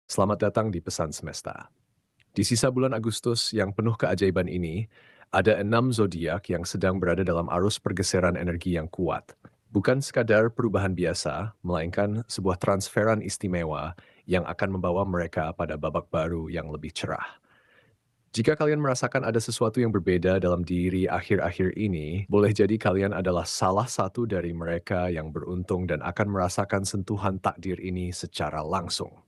Selamat datang di Pesan Semesta. Di sisa bulan Agustus yang penuh keajaiban ini, ada 6 zodiak yang sedang berada dalam arus pergeseran energi yang kuat. Bukan sekadar perubahan biasa, melainkan sebuah transferan istimewa yang akan membawa mereka pada babak baru yang lebih cerah. Jika kalian merasakan ada sesuatu yang berbeda dalam diri akhir-akhir ini, boleh jadi kalian adalah salah satu dari mereka yang beruntung dan akan merasakan sentuhan takdir ini secara langsung.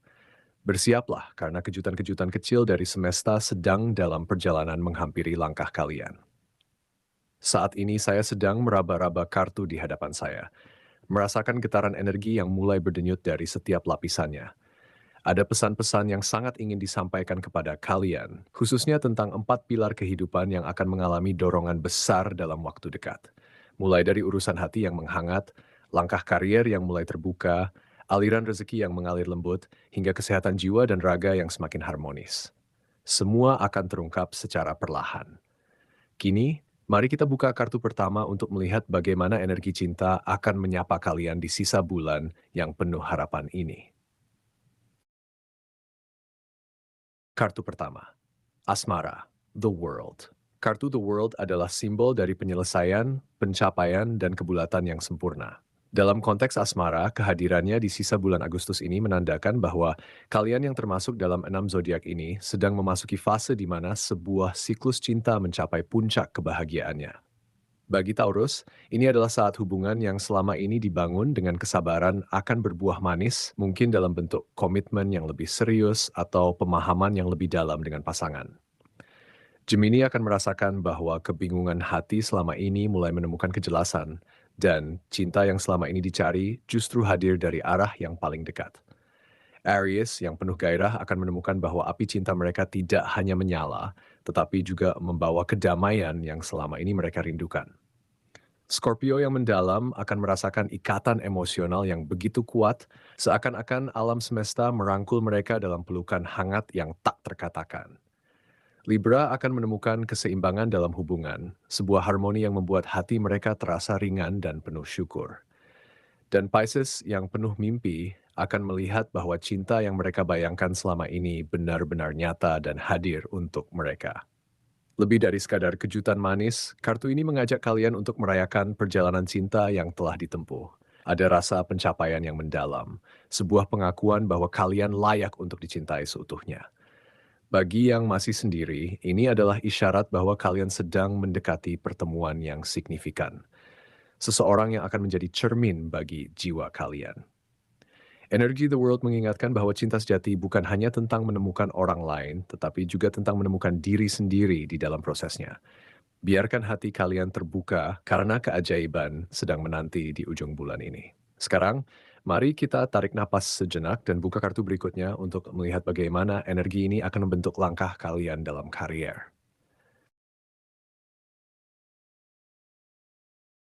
Bersiaplah karena kejutan-kejutan kecil dari semesta sedang dalam perjalanan menghampiri langkah kalian. Saat ini saya sedang meraba-raba kartu di hadapan saya, merasakan getaran energi yang mulai berdenyut dari setiap lapisannya. Ada pesan-pesan yang sangat ingin disampaikan kepada kalian, khususnya tentang 4 pilar kehidupan yang akan mengalami dorongan besar dalam waktu dekat. Mulai dari urusan hati yang menghangat, langkah karier yang mulai terbuka, aliran rezeki yang mengalir lembut, hingga kesehatan jiwa dan raga yang semakin harmonis. Semua akan terungkap secara perlahan. Kini, mari kita buka kartu pertama untuk melihat bagaimana energi cinta akan menyapa kalian di sisa bulan yang penuh harapan ini. Kartu pertama, Asmara, The World. Kartu The World adalah simbol dari penyelesaian, pencapaian, dan kebulatan yang sempurna. Dalam konteks asmara, kehadirannya di sisa bulan Agustus ini menandakan bahwa kalian yang termasuk dalam 6 zodiak ini sedang memasuki fase di mana sebuah siklus cinta mencapai puncak kebahagiaannya. Bagi Taurus, ini adalah saat hubungan yang selama ini dibangun dengan kesabaran akan berbuah manis, mungkin dalam bentuk komitmen yang lebih serius atau pemahaman yang lebih dalam dengan pasangan. Gemini akan merasakan bahwa kebingungan hati selama ini mulai menemukan kejelasan, dan cinta yang selama ini dicari justru hadir dari arah yang paling dekat. Aries yang penuh gairah akan menemukan bahwa api cinta mereka tidak hanya menyala, tetapi juga membawa kedamaian yang selama ini mereka rindukan. Scorpio yang mendalam akan merasakan ikatan emosional yang begitu kuat, seakan-akan alam semesta merangkul mereka dalam pelukan hangat yang tak terkatakan. Libra akan menemukan keseimbangan dalam hubungan, sebuah harmoni yang membuat hati mereka terasa ringan dan penuh syukur. Dan Pisces yang penuh mimpi akan melihat bahwa cinta yang mereka bayangkan selama ini benar-benar nyata dan hadir untuk mereka. Lebih dari sekadar kejutan manis, kartu ini mengajak kalian untuk merayakan perjalanan cinta yang telah ditempuh. Ada rasa pencapaian yang mendalam, sebuah pengakuan bahwa kalian layak untuk dicintai seutuhnya. Bagi yang masih sendiri, ini adalah isyarat bahwa kalian sedang mendekati pertemuan yang signifikan. Seseorang yang akan menjadi cermin bagi jiwa kalian. Energy the World mengingatkan bahwa cinta sejati bukan hanya tentang menemukan orang lain, tetapi juga tentang menemukan diri sendiri di dalam prosesnya. Biarkan hati kalian terbuka karena keajaiban sedang menanti di ujung bulan ini. Sekarang, mari kita tarik napas sejenak dan buka kartu berikutnya untuk melihat bagaimana energi ini akan membentuk langkah kalian dalam karier.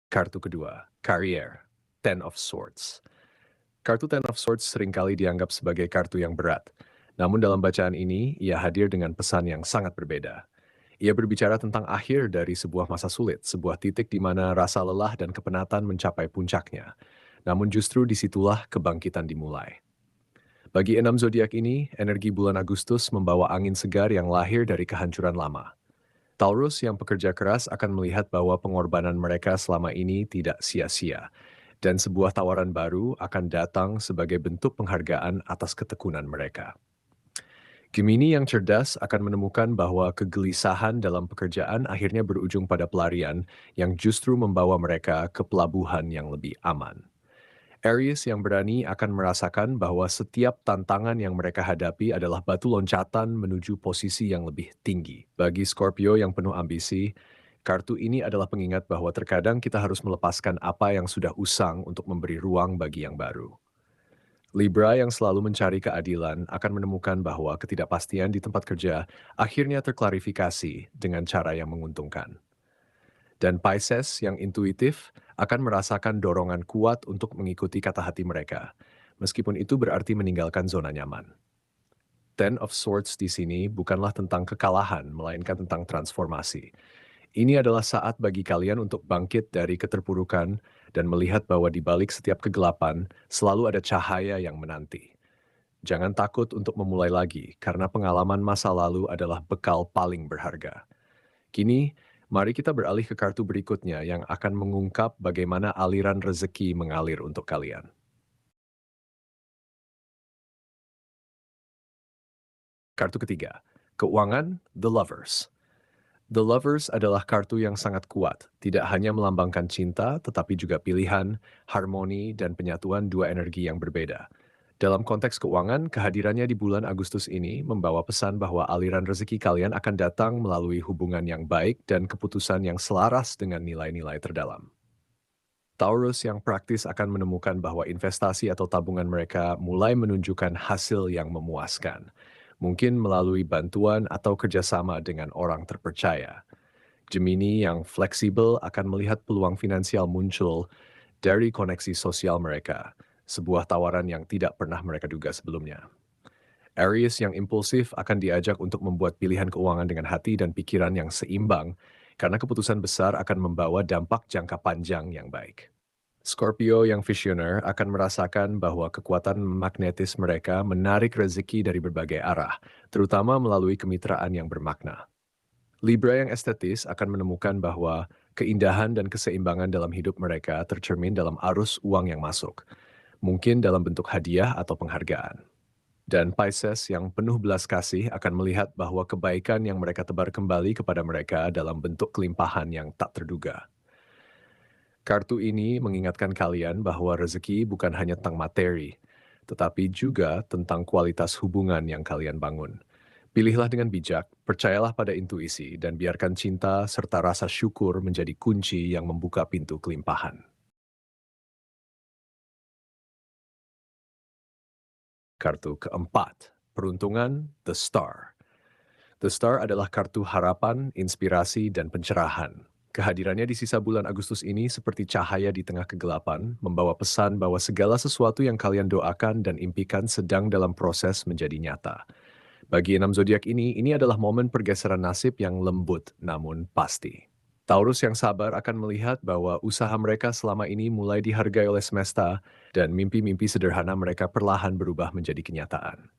Kartu kedua, karier, Ten of Swords. Kartu Ten of Swords seringkali dianggap sebagai kartu yang berat. Namun dalam bacaan ini, ia hadir dengan pesan yang sangat berbeda. Ia berbicara tentang akhir dari sebuah masa sulit, sebuah titik di mana rasa lelah dan kepenatan mencapai puncaknya. Namun justru disitulah kebangkitan dimulai. Bagi 6 zodiak ini, energi bulan Agustus membawa angin segar yang lahir dari kehancuran lama. Taurus yang pekerja keras akan melihat bahwa pengorbanan mereka selama ini tidak sia-sia, dan sebuah tawaran baru akan datang sebagai bentuk penghargaan atas ketekunan mereka. Gemini yang cerdas akan menemukan bahwa kegelisahan dalam pekerjaan akhirnya berujung pada pelarian yang justru membawa mereka ke pelabuhan yang lebih aman. Aries yang berani akan merasakan bahwa setiap tantangan yang mereka hadapi adalah batu loncatan menuju posisi yang lebih tinggi. Bagi Scorpio yang penuh ambisi, kartu ini adalah pengingat bahwa terkadang kita harus melepaskan apa yang sudah usang untuk memberi ruang bagi yang baru. Libra yang selalu mencari keadilan akan menemukan bahwa ketidakpastian di tempat kerja akhirnya terklarifikasi dengan cara yang menguntungkan. Dan Pisces yang intuitif akan merasakan dorongan kuat untuk mengikuti kata hati mereka, meskipun itu berarti meninggalkan zona nyaman. Ten of Swords di sini bukanlah tentang kekalahan, melainkan tentang transformasi. Ini adalah saat bagi kalian untuk bangkit dari keterpurukan dan melihat bahwa di balik setiap kegelapan selalu ada cahaya yang menanti. Jangan takut untuk memulai lagi, karena pengalaman masa lalu adalah bekal paling berharga. Kini, mari kita beralih ke kartu berikutnya yang akan mengungkap bagaimana aliran rezeki mengalir untuk kalian. Kartu ketiga, keuangan The Lovers. The Lovers adalah kartu yang sangat kuat, tidak hanya melambangkan cinta, tetapi juga pilihan, harmoni, dan penyatuan dua energi yang berbeda. Dalam konteks keuangan, kehadirannya di bulan Agustus ini membawa pesan bahwa aliran rezeki kalian akan datang melalui hubungan yang baik dan keputusan yang selaras dengan nilai-nilai terdalam. Taurus yang praktis akan menemukan bahwa investasi atau tabungan mereka mulai menunjukkan hasil yang memuaskan, mungkin melalui bantuan atau kerjasama dengan orang terpercaya. Gemini yang fleksibel akan melihat peluang finansial muncul dari koneksi sosial mereka, sebuah tawaran yang tidak pernah mereka duga sebelumnya. Aries yang impulsif akan diajak untuk membuat pilihan keuangan dengan hati dan pikiran yang seimbang, karena keputusan besar akan membawa dampak jangka panjang yang baik. Scorpio yang visioner akan merasakan bahwa kekuatan magnetis mereka menarik rezeki dari berbagai arah, terutama melalui kemitraan yang bermakna. Libra yang estetis akan menemukan bahwa keindahan dan keseimbangan dalam hidup mereka tercermin dalam arus uang yang masuk, mungkin dalam bentuk hadiah atau penghargaan. Dan Pisces yang penuh belas kasih akan melihat bahwa kebaikan yang mereka tebar kembali kepada mereka dalam bentuk kelimpahan yang tak terduga. Kartu ini mengingatkan kalian bahwa rezeki bukan hanya tentang materi, tetapi juga tentang kualitas hubungan yang kalian bangun. Pilihlah dengan bijak, percayalah pada intuisi, dan biarkan cinta serta rasa syukur menjadi kunci yang membuka pintu kelimpahan. Kartu keempat, peruntungan The Star. The Star adalah kartu harapan, inspirasi, dan pencerahan. Kehadirannya di sisa bulan Agustus ini seperti cahaya di tengah kegelapan, membawa pesan bahwa segala sesuatu yang kalian doakan dan impikan sedang dalam proses menjadi nyata. Bagi enam zodiak ini adalah momen pergeseran nasib yang lembut namun pasti. Taurus yang sabar akan melihat bahwa usaha mereka selama ini mulai dihargai oleh semesta dan mimpi-mimpi sederhana mereka perlahan berubah menjadi kenyataan.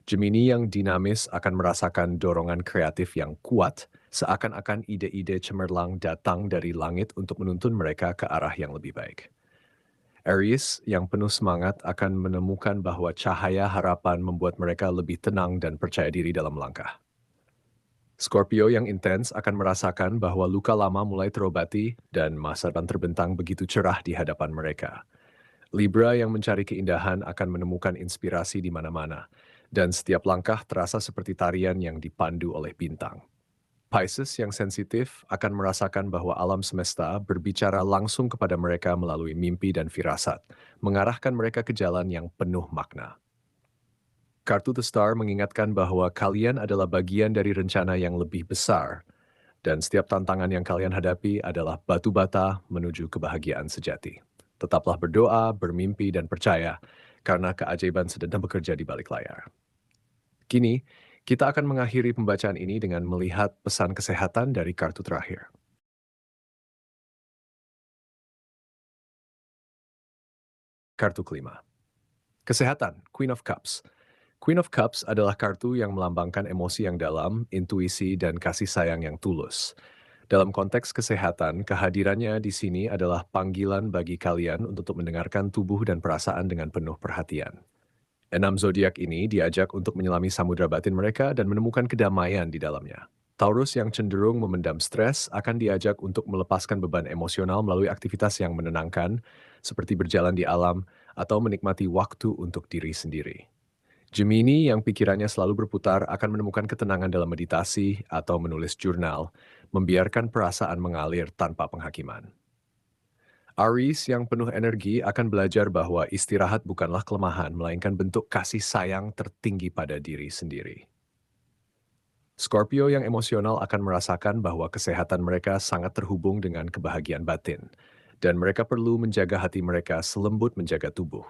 Gemini yang dinamis akan merasakan dorongan kreatif yang kuat, seakan-akan ide-ide cemerlang datang dari langit untuk menuntun mereka ke arah yang lebih baik. Aries yang penuh semangat akan menemukan bahwa cahaya harapan membuat mereka lebih tenang dan percaya diri dalam langkah. Scorpio yang intens akan merasakan bahwa luka lama mulai terobati dan masa depan terbentang begitu cerah di hadapan mereka. Libra yang mencari keindahan akan menemukan inspirasi di mana-mana, dan setiap langkah terasa seperti tarian yang dipandu oleh bintang. Pisces yang sensitif akan merasakan bahwa alam semesta berbicara langsung kepada mereka melalui mimpi dan firasat, mengarahkan mereka ke jalan yang penuh makna. Kartu The Star mengingatkan bahwa kalian adalah bagian dari rencana yang lebih besar, dan setiap tantangan yang kalian hadapi adalah batu bata menuju kebahagiaan sejati. Tetaplah berdoa, bermimpi, dan percaya, karena keajaiban sedang bekerja di balik layar. Kini, kita akan mengakhiri pembacaan ini dengan melihat pesan kesehatan dari kartu terakhir. Kartu kelima. Kesehatan, Queen of Cups. Queen of Cups adalah kartu yang melambangkan emosi yang dalam, intuisi, dan kasih sayang yang tulus. Dalam konteks kesehatan, kehadirannya di sini adalah panggilan bagi kalian untuk mendengarkan tubuh dan perasaan dengan penuh perhatian. Enam zodiak ini diajak untuk menyelami samudra batin mereka dan menemukan kedamaian di dalamnya. Taurus yang cenderung memendam stres akan diajak untuk melepaskan beban emosional melalui aktivitas yang menenangkan, seperti berjalan di alam atau menikmati waktu untuk diri sendiri. Gemini yang pikirannya selalu berputar akan menemukan ketenangan dalam meditasi atau menulis jurnal, membiarkan perasaan mengalir tanpa penghakiman. Aries yang penuh energi akan belajar bahwa istirahat bukanlah kelemahan, melainkan bentuk kasih sayang tertinggi pada diri sendiri. Scorpio yang emosional akan merasakan bahwa kesehatan mereka sangat terhubung dengan kebahagiaan batin, dan mereka perlu menjaga hati mereka selembut menjaga tubuh.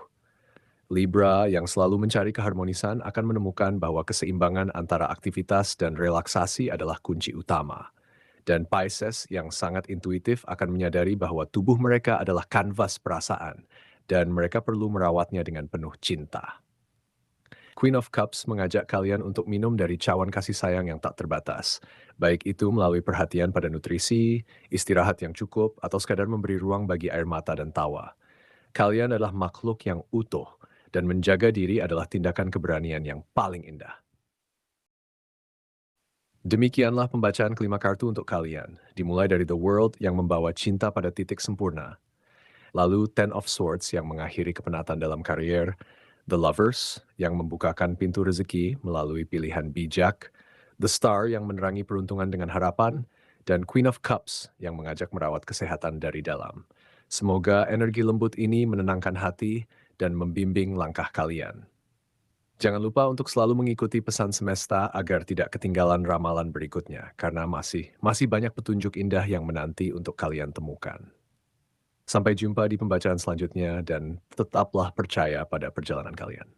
Libra yang selalu mencari keharmonisan akan menemukan bahwa keseimbangan antara aktivitas dan relaksasi adalah kunci utama. Dan Pisces yang sangat intuitif akan menyadari bahwa tubuh mereka adalah kanvas perasaan dan mereka perlu merawatnya dengan penuh cinta. Queen of Cups mengajak kalian untuk minum dari cawan kasih sayang yang tak terbatas, baik itu melalui perhatian pada nutrisi, istirahat yang cukup, atau sekadar memberi ruang bagi air mata dan tawa. Kalian adalah makhluk yang utuh, dan menjaga diri adalah tindakan keberanian yang paling indah. Demikianlah pembacaan kelima kartu untuk kalian, dimulai dari The World yang membawa cinta pada titik sempurna, lalu Ten of Swords yang mengakhiri kepenatan dalam karier, The Lovers yang membukakan pintu rezeki melalui pilihan bijak, The Star yang menerangi peruntungan dengan harapan, dan Queen of Cups yang mengajak merawat kesehatan dari dalam. Semoga energi lembut ini menenangkan hati dan membimbing langkah kalian. Jangan lupa untuk selalu mengikuti pesan semesta agar tidak ketinggalan ramalan berikutnya, karena masih banyak petunjuk indah yang menanti untuk kalian temukan. Sampai jumpa di pembacaan selanjutnya dan tetaplah percaya pada perjalanan kalian.